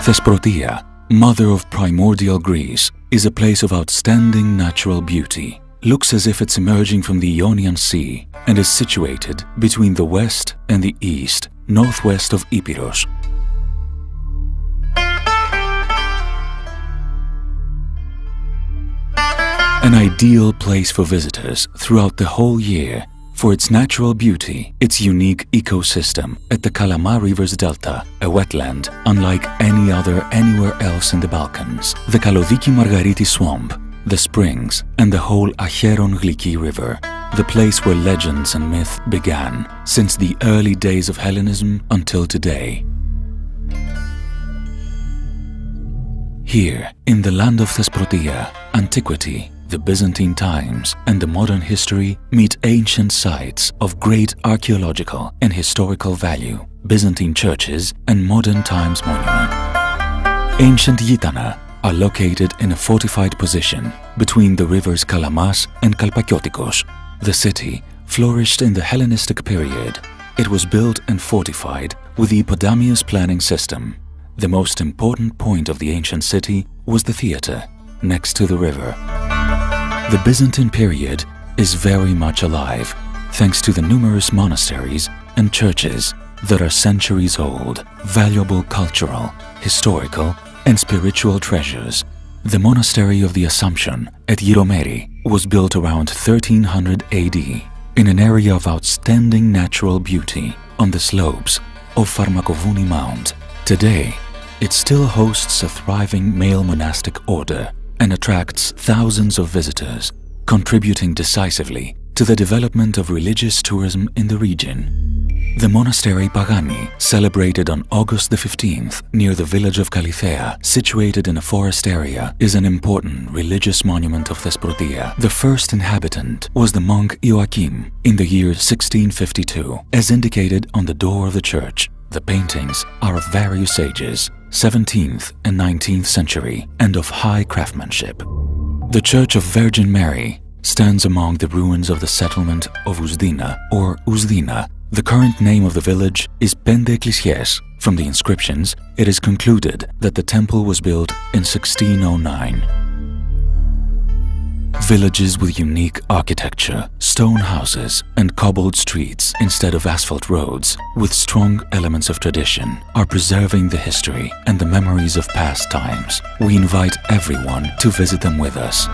Thesprotia, mother of primordial Greece, is a place of outstanding natural beauty. Looks as if it's emerging from the Ionian Sea and is situated between the west and the east, northwest of Epirus. An ideal place for visitors throughout the whole year for its natural beauty, its unique ecosystem at the Kalama River's delta, a wetland unlike any other anywhere else in the Balkans, the Kalodiki Margariti swamp, the springs, and the whole Acheron Gliki River, the place where legends and myth began since the early days of Hellenism until today. Here, in the land of Thesprotia, antiquity, the Byzantine times, and the modern history meet ancient sites of great archaeological and historical value, Byzantine churches, and modern times monument. Ancient Gitana are located in a fortified position between the rivers Kalamas and Kalpakiotikos. The city flourished in the Hellenistic period. It was built and fortified with the Epidamius planning system. The most important point of the ancient city was the theatre, next to the river. The Byzantine period is very much alive, thanks to the numerous monasteries and churches that are centuries old, valuable cultural, historical, and spiritual treasures. The monastery of the Assumption at Giromeri was built around 1300 AD in an area of outstanding natural beauty on the slopes of Pharmakovouni Mount. Today, it still hosts a thriving male monastic order and attracts thousands of visitors, contributing decisively to the development of religious tourism in the region. The monastery Pagani, celebrated on August the 15th near the village of Kalithea, situated in a forest area, is an important religious monument of Thesprotia. The first inhabitant was the monk Joachim in the year 1652, as indicated on the door of the church. The paintings are of various ages, 17th and 19th century, and of high craftsmanship. The Church of Virgin Mary stands among the ruins of the settlement of Usdina or Usdina. The current name of the village is Pende Ecclesies. From the inscriptions, it is concluded that the temple was built in 1609. Villages with unique architecture, stone houses, and cobbled streets instead of asphalt roads, with strong elements of tradition, are preserving the history and the memories of past times. We invite everyone to visit them with us.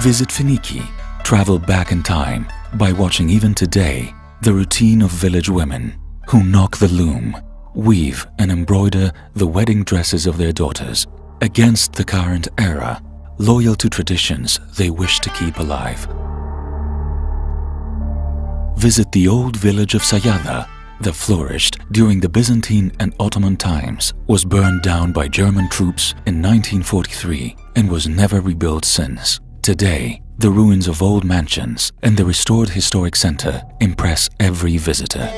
Visit Finiki. Travel back in time by watching even today the routine of village women who knock the loom, weave and embroider the wedding dresses of their daughters, against the current era, loyal to traditions they wish to keep alive. Visit the old village of Sayada that flourished during the Byzantine and Ottoman times, was burned down by German troops in 1943 and was never rebuilt since. Today, the ruins of old mansions and the restored historic center impress every visitor.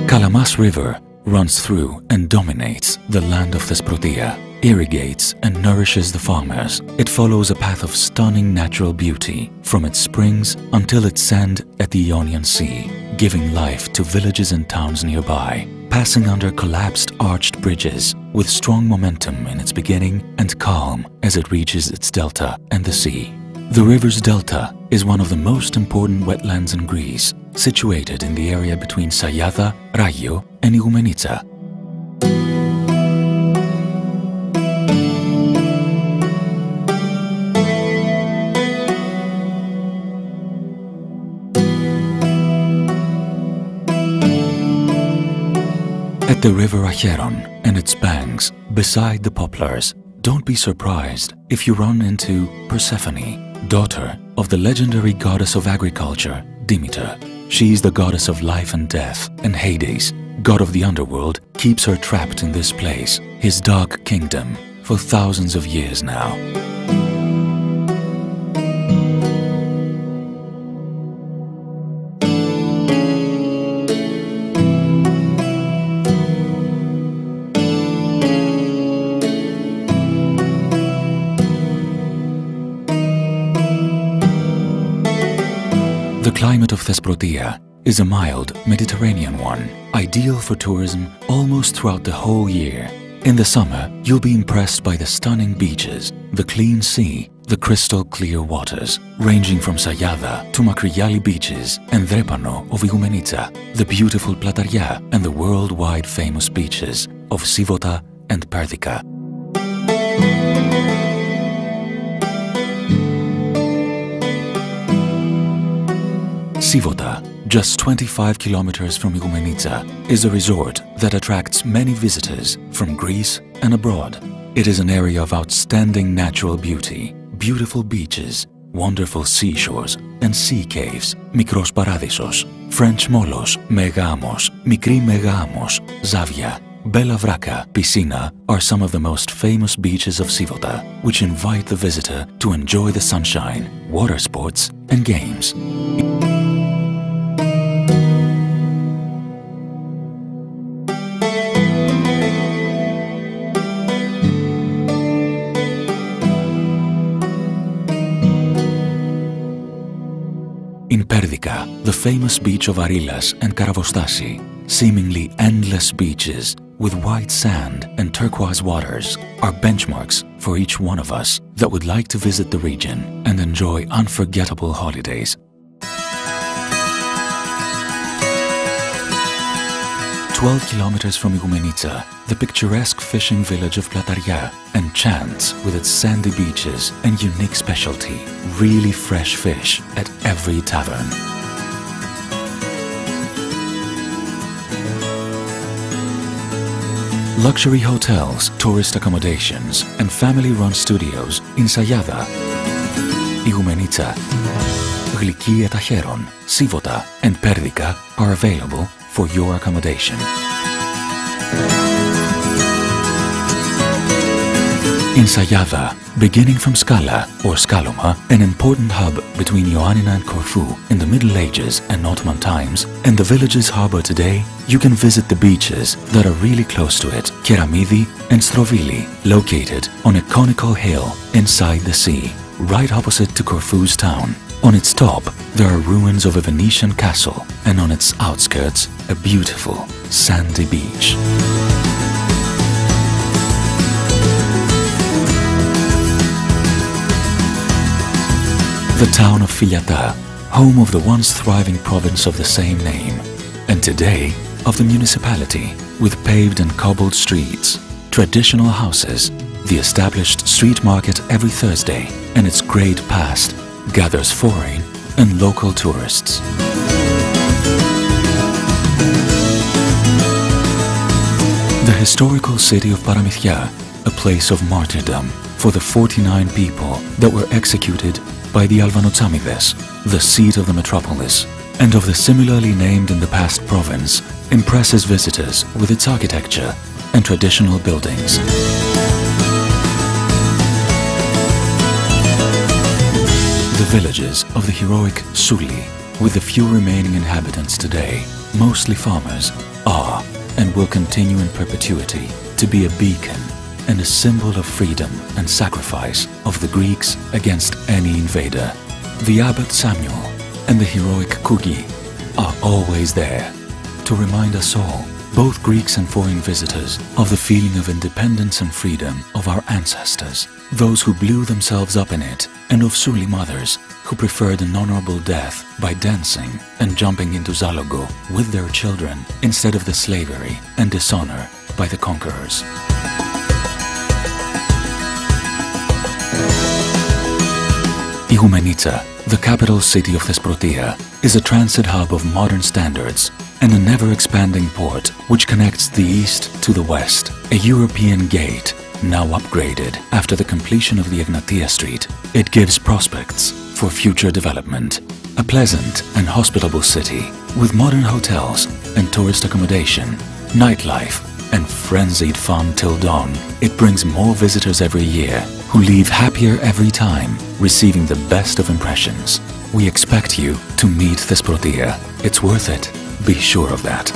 Kalamas River runs through and dominates the land of Thesprotia, irrigates and nourishes the farmers. It follows a path of stunning natural beauty from its springs until its end at the Ionian Sea, giving life to villages and towns nearby, passing under collapsed arched bridges with strong momentum in its beginning and calm as it reaches its delta and the sea. The river's delta is one of the most important wetlands in Greece, situated in the area between Sayada, Ragio, and Igoumenitsa. At the river Acheron and its banks, beside the poplars, don't be surprised if you run into Persephone, daughter of the legendary goddess of agriculture, Demeter. She is the goddess of life and death, and Hades, god of the underworld, keeps her trapped in this place, his dark kingdom, for thousands of years now. The climate of Thesprotia is a mild Mediterranean one, ideal for tourism almost throughout the whole year. In the summer, you'll be impressed by the stunning beaches, the clean sea, the crystal clear waters, ranging from Sayada to Makrigali beaches and Drepano of Igoumenitsa, the beautiful Plataria and the worldwide famous beaches of Sivota and Perdica. Sivota, just 25 kilometers from Igoumenitsa, is a resort that attracts many visitors from Greece and abroad. It is an area of outstanding natural beauty, beautiful beaches, wonderful seashores and sea caves, Mikros Paradisos, French Molos, Megamos, Mikri Megamos, Zavia, Bella Vraca, Piscina are some of the most famous beaches of Sivota, which invite the visitor to enjoy the sunshine, water sports and games. In Perdica, the famous beach of Arilas and Karavostasi, seemingly endless beaches with white sand and turquoise waters are benchmarks for each one of us that would like to visit the region and enjoy unforgettable holidays. 12 kilometers from Igoumenitsa, the picturesque fishing village of Plataria enchants with its sandy beaches and unique specialty, really fresh fish at every tavern. Luxury hotels, tourist accommodations and family-run studios in Sayada, Igoumenitsa, Gliki Etacheron, Sivota and Perdica are available for your accommodation. In Sayada, beginning from Skala or Skaloma, an important hub between Ioannina and Corfu in the Middle Ages and Ottoman times, and the village's harbour today, you can visit the beaches that are really close to it, Keramidi and Strovili, located on a conical hill inside the sea, right opposite to Corfu's town. On its top, there are ruins of a Venetian castle, and on its outskirts, a beautiful, sandy beach. The town of Filiata, home of the once thriving province of the same name, and today of the municipality, with paved and cobbled streets, traditional houses, the established street market every Thursday, and its great past gathers foreign and local tourists. The historical city of Paramithia, a place of martyrdom for the 49 people that were executed by the Alvanotsamides, the seat of the metropolis, and of the similarly named in the past province, impresses visitors with its architecture and traditional buildings. The villages of the heroic Souli, with the few remaining inhabitants today, mostly farmers, are and will continue in perpetuity to be a beacon and a symbol of freedom and sacrifice of the Greeks against any invader. The abbot Samuel and the heroic Kugi are always there to remind us all, both Greeks and foreign visitors, of the feeling of independence and freedom of our ancestors, those who blew themselves up in it, and of Souli mothers who preferred an honorable death by dancing and jumping into Zalogo with their children instead of the slavery and dishonor by the conquerors. Igoumenitsa, the capital city of Thesprotia, is a transit hub of modern standards and a never-expanding port which connects the east to the west, a European gate, now upgraded after the completion of the Egnatia Street. It gives prospects for future development. A pleasant and hospitable city with modern hotels and tourist accommodation, nightlife and frenzied fun till dawn, it brings more visitors every year who leave happier every time, receiving the best of impressions. We expect you to meet Thesprotia. It's worth it. Be sure of that.